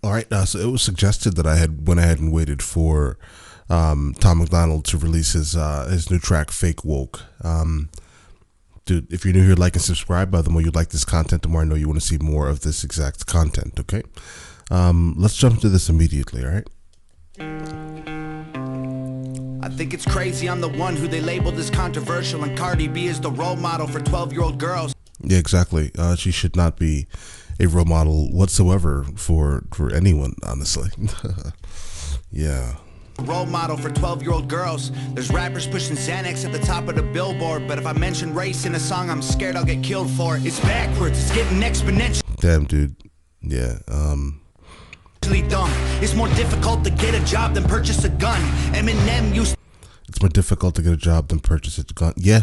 All right, so it was suggested that I had went ahead and waited for Tom MacDonald to release his new track, Fake Woke. Dude, if you're new here, like and subscribe. The more you like this content, the more I know you want to see more of this exact content, okay? Let's jump into this immediately, all right? I think it's crazy I'm the one who they labeled as controversial, and Cardi B is the role model for 12-year-old girls. Yeah, exactly. She should not be a role model whatsoever for anyone, honestly. Yeah. Role model for 12-year-old girls. There's rappers pushing Xanax at the top of the billboard, but if I mention race in a song, I'm scared I'll get killed for it. It's backwards, it's getting exponential. Damn, dude. Yeah, Dumb. It's more difficult to get a job than purchase a gun. Eminem used. It's more difficult to get a job than purchase a gun. Yeah,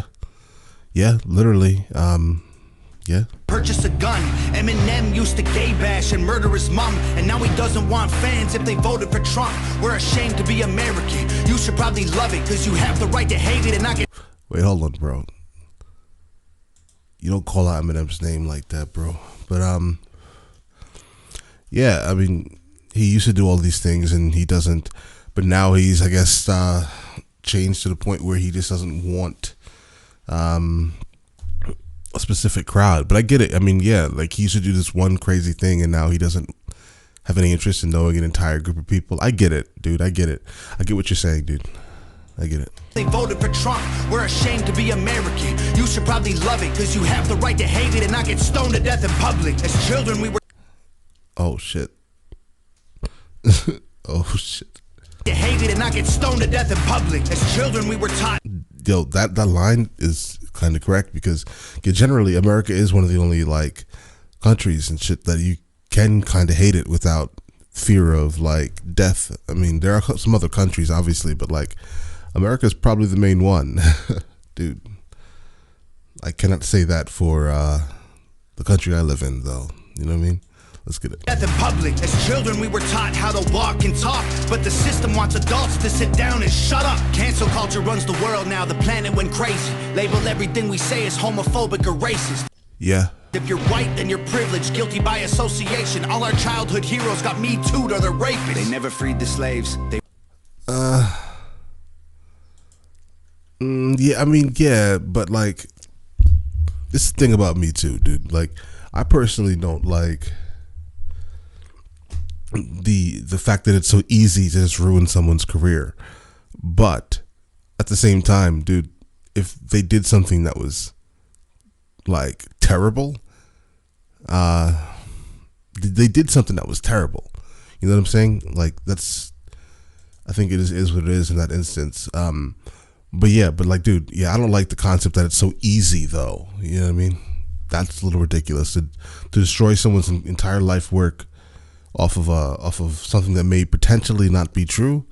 literally. Yeah. Purchase a gun. Eminem used to gay bash and murder his mom, and now he doesn't want fans if they voted for Trump. We're ashamed to be American. You should probably love it because you have the right to hate it and not get. Wait, hold on, bro. You don't call out Eminem's name like that, bro. But yeah, I mean, he used to do all these things and he doesn't. But now he's, I guess, changed to the point where he just doesn't want a specific crowd. But I get it. I mean, yeah, like he used to do this one crazy thing and now he doesn't have any interest in knowing an entire group of people. I get it, dude. I get it. I get what you're saying, dude. I get it. They voted for Trump. We're ashamed to be American. You should probably love it because you have the right to hate it and not get stoned to death in public. As children, we were. Oh, shit. Oh, shit. To hate it and not get stoned to death in public. As children, we were taught. Yo, that line is kind of correct because generally America is one of the only like countries and shit that you can kind of hate it without fear of like death. I mean, there are some other countries obviously, but like America is probably the main one. Dude, I cannot say that for the country I live in though. You know what I mean? Let's get it. Death in public. As children, we were taught how to walk and talk, but the system wants adults to sit down and shut up. Cancel culture runs the world now. The planet went crazy. Label everything we say as homophobic or racist. Yeah. If you're white, then you're privileged, guilty by association. All our childhood heroes got Me Too'd or they're rapists. They never freed the slaves. Yeah, I mean, yeah, but like, this is the thing about Me Too, dude. Like, I personally don't like the fact that it's so easy to just ruin someone's career. But at the same time, dude, if they did something that was like terrible, they did something that was terrible. You know what I'm saying? Like I think it is what it is in that instance. But yeah, but like, dude, yeah, I don't like the concept that it's so easy though. You know what I mean? That's a little ridiculous to destroy someone's entire life work off of something that may potentially not be true.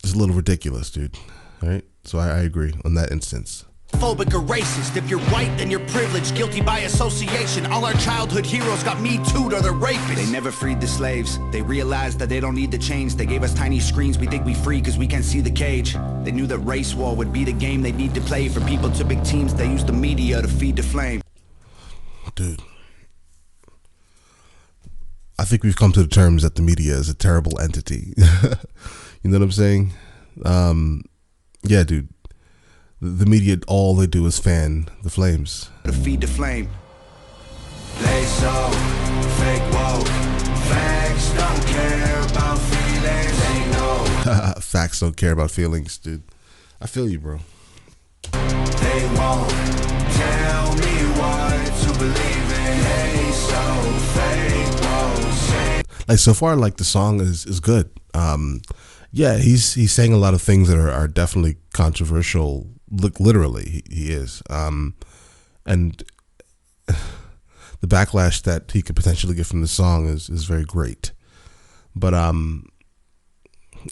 It's a little ridiculous, dude. All right, so I agree on that instance. Phobic or racist. If you're white, then you're privileged, guilty by association. All our childhood heroes got Me Too'd or they're rapists. They never freed the slaves. They realized that they don't need to change. They gave us tiny screens. We think we free because we can't see the cage. They knew that race war would be the game they need to play. For people to big teams, they use the media to feed the flame. Dude, I think we've come to the terms that the media is a terrible entity. You know what I'm saying? Yeah, dude. The media, all they do is fan the flames. To feed the flame. They so fake woke. Facts don't care about feelings. They know. Facts don't care about feelings, dude. I feel you, bro. They won't tell me what to believe in. They so fake woke. Like so far, like the song is good. Yeah, he's saying a lot of things that are definitely controversial. Look, literally, he is. And the backlash that he could potentially get from the song is very great. But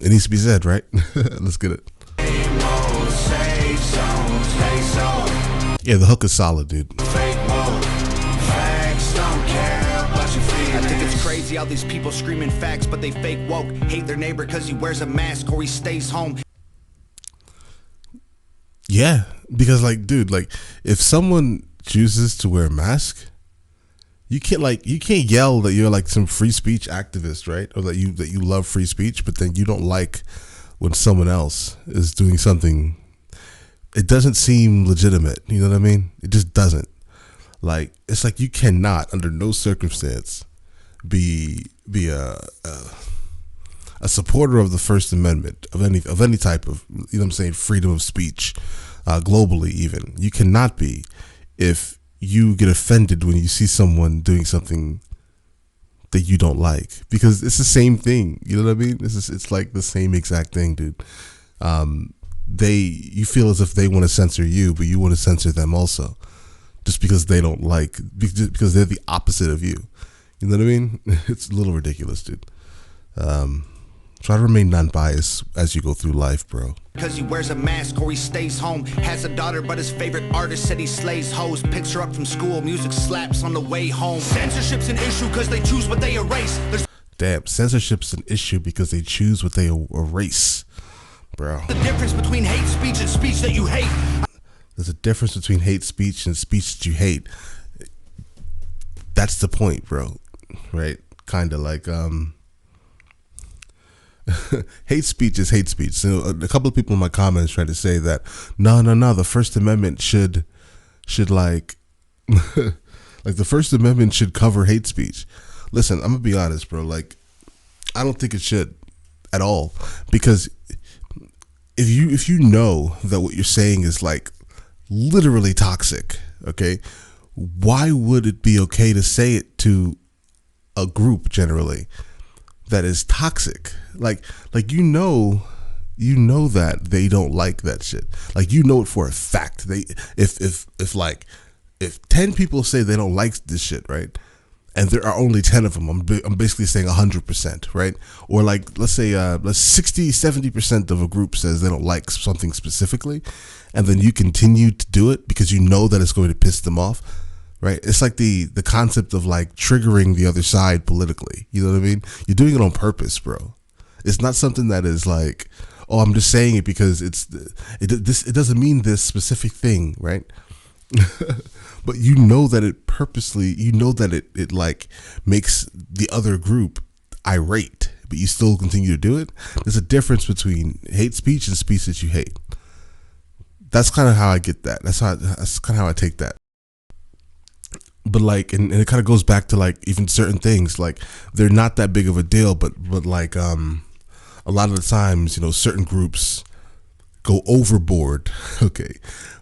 it needs to be said, right? Let's get it. Yeah, the hook is solid, dude. I think it's crazy how these people screaming facts, but they fake woke. Hate their neighbor because he wears a mask or he stays home. Yeah, because like, dude, like if someone chooses to wear a mask, you can't yell that you're like some free speech activist, right? Or that you love free speech, but then you don't like when someone else is doing something. It doesn't seem legitimate. You know what I mean? It just doesn't. Like it's like you cannot, under no circumstance, be a supporter of the First Amendment of any type of, you know what I'm saying, freedom of speech, globally even. You cannot be if you get offended when you see someone doing something that you don't like, because it's the same thing. You know what I mean? It's like the same exact thing, dude. You feel as if they want to censor you, but you want to censor them also, just because they don't like, because they're the opposite of you. You know what I mean? It's a little ridiculous, dude. Try to remain non-biased as you go through life, bro. Because he wears a mask or he stays home. Has a daughter, but his favorite artist said he slays hoes. Picks her up from school, music slaps on the way home. Censorship's an issue because they choose what they erase. Damn, censorship's an issue because they choose what they erase, bro. The difference between hate speech and speech that you hate. There's a difference between hate speech and speech that you hate. That's the point, bro. Right? Kind of like, hate speech is hate speech. So a couple of people in my comments tried to say that no, the First Amendment should like like the First Amendment should cover hate speech. Listen, I'm gonna be honest, bro. Like, I don't think it should at all, because if you know that what you're saying is like literally toxic, okay, why would it be okay to say it to a group generally that is toxic? Like you know that they don't like that shit. Like, you know it for a fact. They if 10 people say they don't like this shit, right, and there are only 10 of them, I'm basically saying 100%, right? Or like, let's say 60-70% of a group says they don't like something specifically, and then you continue to do it because you know that it's going to piss them off, right? It's like the concept of like triggering the other side politically. You know what I mean? You're doing it on purpose, bro. It's not something that is like, oh, I'm just saying it because it doesn't mean this specific thing, right? But you know that it purposely, you know that it like makes the other group irate, but you still continue to do it. There's a difference between hate speech and speech that you hate. That's kind of how I get that. That's kind of how I take that. But like, and it kind of goes back to like even certain things, like they're not that big of a deal, but like a lot of the times, you know, certain groups go overboard, okay,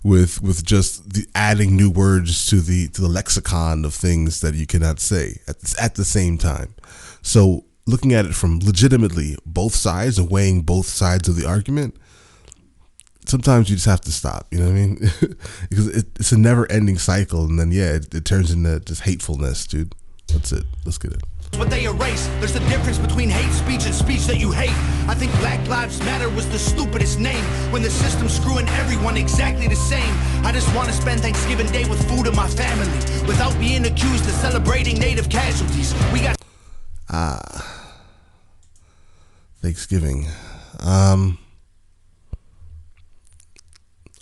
with just the adding new words to the lexicon of things that you cannot say at the same time. So looking at it from legitimately both sides and weighing both sides of the argument, sometimes you just have to stop, you know what I mean? Because it's a never-ending cycle, and then it turns into just hatefulness, dude. That's it. Let's get it. What they erase. There's a difference between hate speech and speech that you hate. I think Black Lives Matter was the stupidest name when the system's screwing everyone exactly the same. I just want to spend Thanksgiving Day with food and my family without being accused of celebrating native casualties. We got Thanksgiving.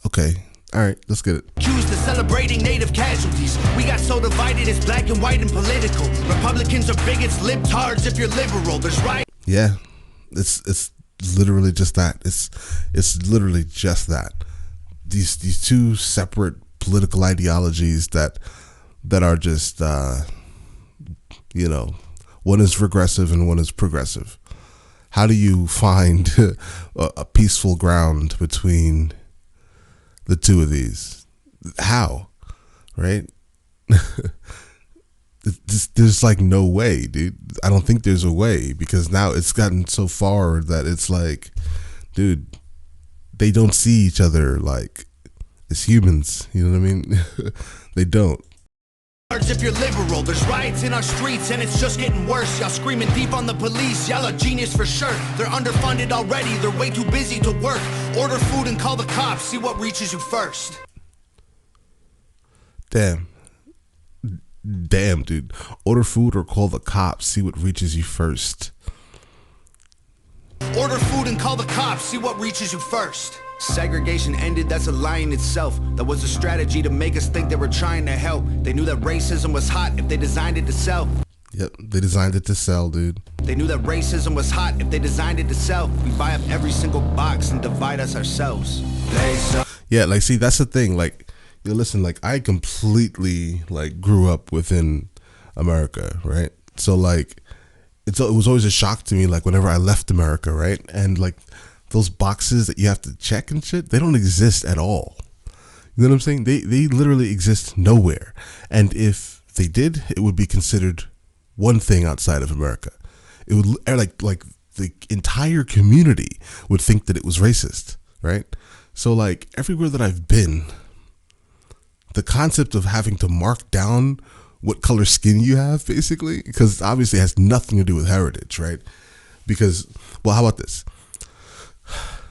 Okay. All right, let's get it. Accused of celebrating native casualties. We got so divided, it's black and white and political. Republicans are bigots, libtards if you're liberal. There's right. Yeah, it's literally just that. It's literally just that. These two separate political ideologies that are just you know, one is regressive and one is progressive. How do you find a peaceful ground between the two of these? How? Right? There's like no way, dude. I don't think there's a way, because now it's gotten so far that it's like, dude, they don't see each other like as humans. You know what I mean? They don't. If you're liberal, there's riots in our streets and it's just getting worse. Y'all screaming deep on the police, y'all are genius for sure. They're underfunded already, they're way too busy to work. Order food and call the cops, see what reaches you first. Damn, dude. Order food or call the cops, see what reaches you first. Order food and call the cops, see what reaches you first. Segregation ended, that's a lie in itself. That was a strategy to make us think they were trying to help. They knew that racism was hot if they designed it to sell. Yep, they designed it to sell, dude. They knew that racism was hot if they designed it to sell. We buy up every single box and divide us ourselves. Yeah, like, see, that's the thing. Like, you know, listen, like, I completely, like, grew up within America, right? So, like, it was always a shock to me, like, whenever I left America, right? And, like, those boxes that you have to check and shit, they don't exist at all. You know what I'm saying? They literally exist nowhere. And if they did, it would be considered one thing outside of America. It would, like the entire community would think that it was racist, right? So, like, everywhere that I've been, the concept of having to mark down what color skin you have, basically, because obviously it has nothing to do with heritage, right? Because, well, how about this?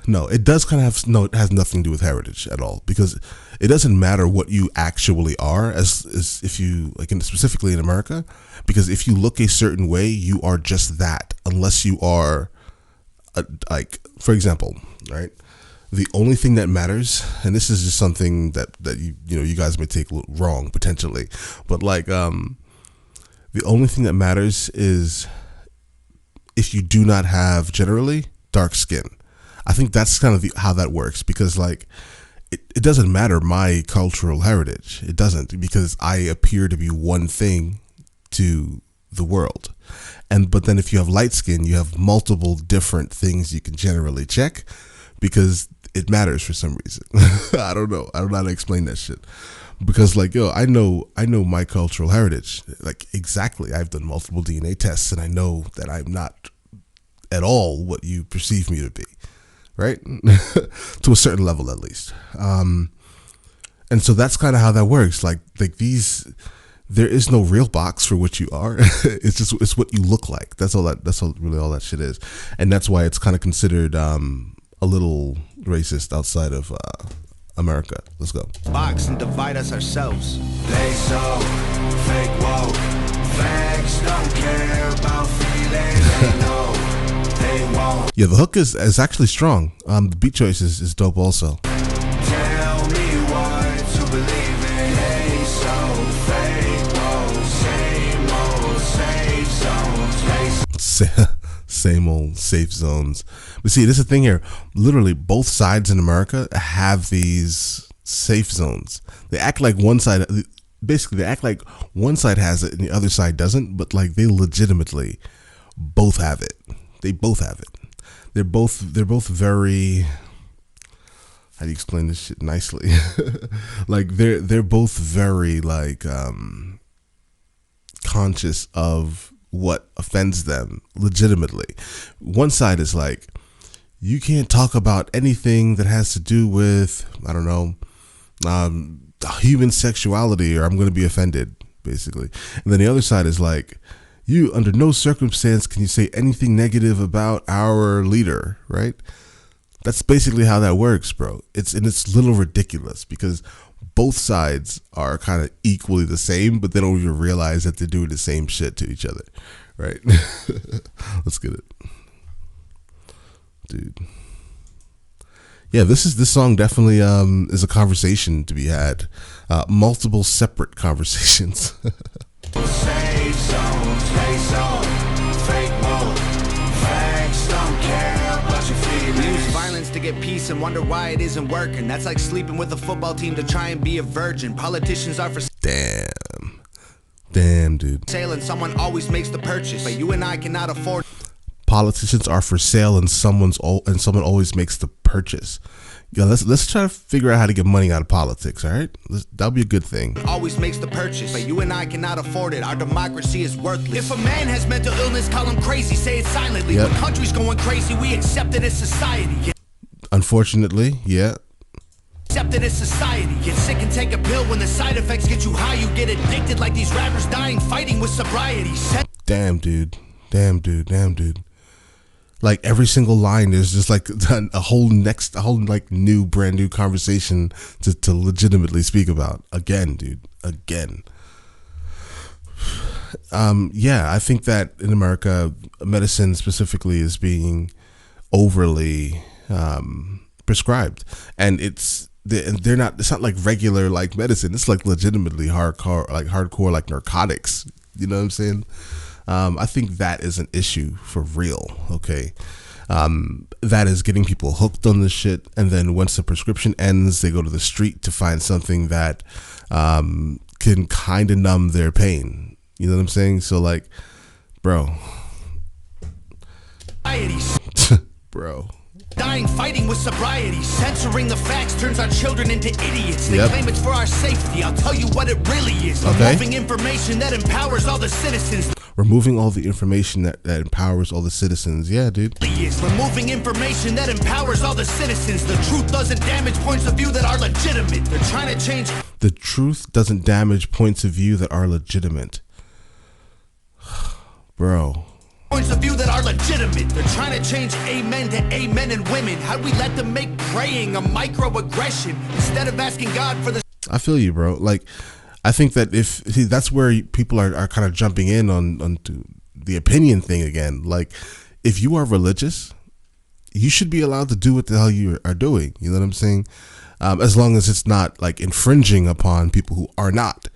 No, it does kind of have, no, it has nothing to do with heritage at all, because it doesn't matter what you actually are, as if you, like, specifically in America, because if you look a certain way, you are just that, unless you are, like, for example, right? The only thing that matters, and this is just something that you guys may take wrong potentially, but, like, the only thing that matters is if you do not have generally dark skin. I think that's kind of how that works, because, like, it doesn't matter my cultural heritage. It doesn't, because I appear to be one thing to the world. But then if you have light skin, you have multiple different things you can generally check, because it matters for some reason. I don't know. I don't know how to explain that shit. Because, like, yo, I know my cultural heritage. Like, exactly. I've done multiple DNA tests, and I know that I'm not at all what you perceive me to be. Right? To a certain level, at least. And so that's kind of how that works. Like these, there is no real box for what you are. It's what you look like. That's really all that shit is. And that's why it's kind of considered a little racist outside of America. Let's go. Box and divide us ourselves. They so fake woke. Facts don't care about feelings. They know. Yeah, the hook is actually strong. The beat choice is dope also. Tell me what to believe in. Hey, so fake, whoa, same old safe zones. But see, this is the thing here. Literally, both sides in America have these safe zones. They act like one side, basically, they act like one side has it and the other side doesn't. But, like, they legitimately both have it. They both have it. They're both very, how do you explain this shit nicely? Like, they're both very, like, conscious of what offends them legitimately. One side is like, you can't talk about anything that has to do with, I don't know, human sexuality, or I'm going to be offended, basically. And then the other side is like, you, under no circumstance can you say anything negative about our leader, right? That's basically how that works, bro. It's a little ridiculous, because both sides are kind of equally the same, but they don't even realize that they're doing the same shit to each other, right? Let's get it, dude. Yeah, this song definitely is a conversation to be had, multiple separate conversations. Safe zones, face on, fake mode. Facts don't care about your feelings. We use violence to get peace and wonder why it isn't working. That's like sleeping with a football team to try and be a virgin. Politicians are for damn, dude. sale and someone always makes the purchase, but you and I cannot afford. Politicians are for sale and someone always makes the purchase. Yeah, let's try to figure out how to get money out of politics, all right? That'll be a good thing. Always makes the purchase, but you and I cannot afford it. Our democracy is worthless. If a man has mental illness, call him crazy, say it silently. Yep. When country's going crazy, we accept it as society. Unfortunately, yeah. Accept it as society. Get sick and take a pill. When the side effects get you high, you get addicted like these rappers dying fighting with sobriety. Damn, dude. Like, every single line is just like a whole like new brand new conversation to legitimately speak about. Again, dude. Again. Yeah, I think that in America, medicine specifically is being overly prescribed, and they're not. It's not like regular like medicine. It's like legitimately hardcore like narcotics. You know what I'm saying? I think that is an issue for real. Okay. That is getting people hooked on this shit, and then once the prescription ends, they go to the street to find something that can kind of numb their pain. You know what I'm saying? So like, bro, bro. Dying fighting with sobriety, censoring the facts turns our children into idiots. They claim it's for our safety. I'll tell you what it really is. Removing information that empowers all the citizens. Removing all the information that empowers all the citizens. Yeah, dude. Removing information that empowers all the citizens. The truth doesn't damage points of view that are legitimate. They're trying to change. The truth doesn't damage points of view that are legitimate. Bro. Points of view that are legitimate. They're trying to change amen to amen and women. How'd we let them make praying a microaggression instead of asking God for the... I feel you, bro. Like, I think that that's where people are kind of jumping in on to the opinion thing again. Like, if you are religious, you should be allowed to do what the hell you are doing. You know what I'm saying? As long as it's not like infringing upon people who are not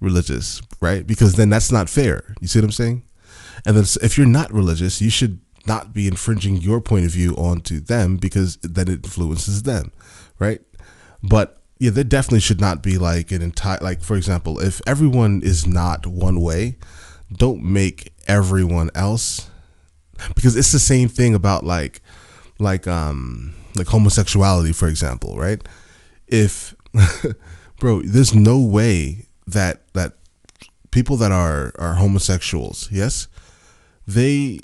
religious, right? Because then that's not fair. You see what I'm saying? And then if you're not religious, you should not be infringing your point of view onto them, because then it influences them, right? But yeah, there definitely should not be like an entire, like, for example, if everyone is not one way, don't make everyone else, because it's the same thing about like homosexuality, for example, right? If bro, there's no way that people that are homosexuals, yes, they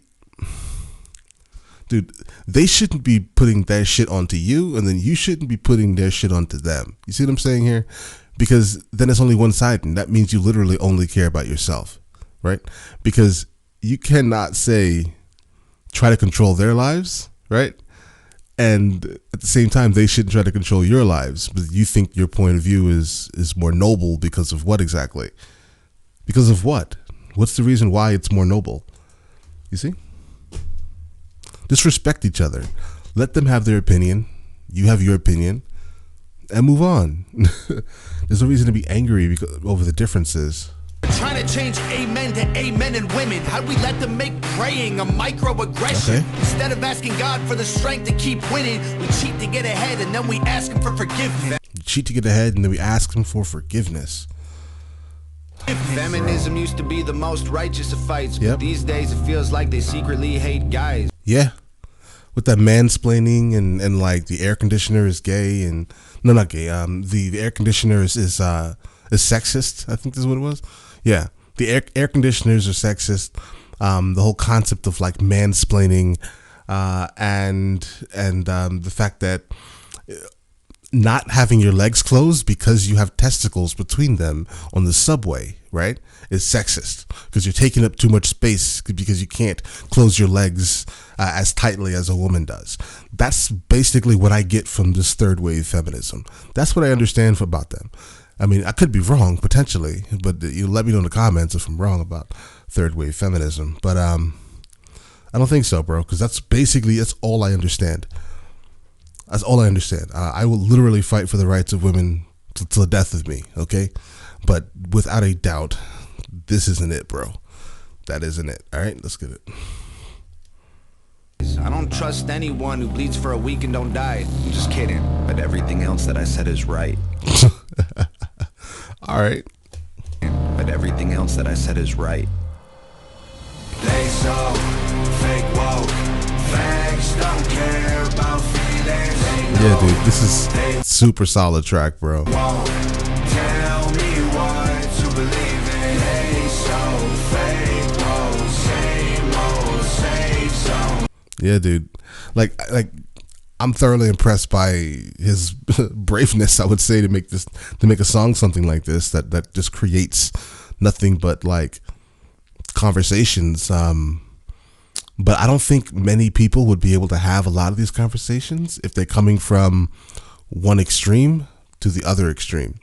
shouldn't be putting their shit onto you, and then you shouldn't be putting their shit onto them. You see what I'm saying here? Because then it's only one sided, and that means you literally only care about yourself, right? Because you cannot say try to control their lives, right? And at the same time, they shouldn't try to control your lives, but you think your point of view is more noble because of what exactly? Because of what? What's the reason why it's more noble? You see? Just respect each other. Let them have their opinion. You have your opinion, and move on. There's no reason to be angry over the differences. We're trying to change amen to amen and women. How'd we let them make praying a microaggression? Instead of asking God for the strength to keep winning, we cheat to get ahead, and then we ask him for forgiveness. You cheat to get ahead, and then we ask him for forgiveness. Feminism used to be the most righteous of fights, but these days it feels like they secretly hate guys. Yeah, with that mansplaining and like the air conditioner is gay, and no, not gay. The air conditioner is sexist. I think this is what it was. Yeah, the air conditioners are sexist. The whole concept of like mansplaining, and the fact that not having your legs closed because you have testicles between them on the subway, right, is sexist, because you're taking up too much space because you can't close your legs as tightly as a woman does. That's basically what I get from this third wave feminism. That's what I understand about them. I mean, I could be wrong potentially, but you let me know in the comments if I'm wrong about third wave feminism. But I don't think so, bro, because that's all I understand. That's all I understand. I will literally fight for the rights of women to the death of me, okay? But without a doubt, this isn't it, bro. That isn't it. All right, let's get it. I don't trust anyone who bleeds for a week and don't die. I'm just kidding. But everything else that I said is right. All right. But everything else that I said is right. They so fake woke. Facts don't care about feelings. Yeah, dude, this is super solid track, bro. Tell me what to believe in. They so fake woke. Same old safe zone. Yeah, dude. Like I'm thoroughly impressed by his braveness, I would say, to make a song something like this that just creates nothing but like conversations. But I don't think many people would be able to have a lot of these conversations if they're coming from one extreme to the other extreme,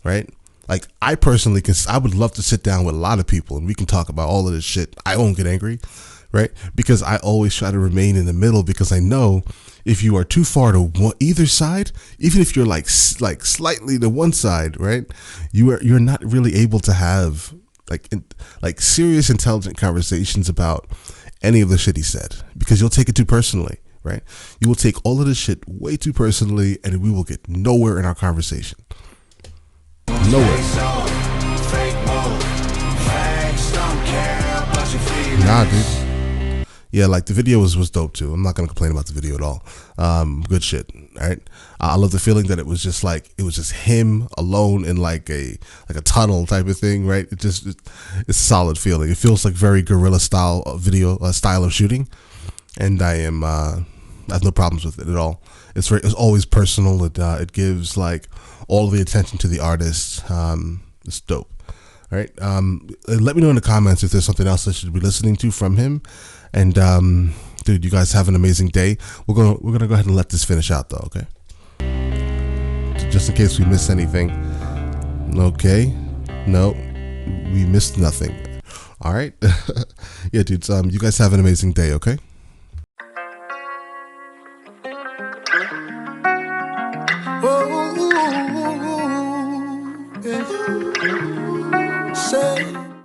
right? Like I personally, I would love to sit down with a lot of people and we can talk about all of this shit. I won't get angry, right? Because I always try to remain in the middle, because I know if you are too far to either side, even if you're like slightly to one side, right, you're not really able to have like serious intelligent conversations about any of the shit he said, because you'll take it too personally, right? You will take all of this shit way too personally, and we will get nowhere in our conversation. Nowhere. Nah, dude. Yeah, like the video was dope too. I'm not gonna complain about the video at all. Good shit. All right. I love the feeling that it was just him alone in like a tunnel type of thing, right? It's a solid feeling. It feels like very guerrilla style style of shooting, and I have no problems with it at all. It's always personal. It gives like all of the attention to the artist. It's dope. All right. Let me know in the comments if there's something else I should be listening to from him. And dude, you guys have an amazing day. We're gonna go ahead and let this finish out though, okay? Just in case we miss anything. Okay. No, we missed nothing. All right. Yeah, dudes. You guys have an amazing day, okay?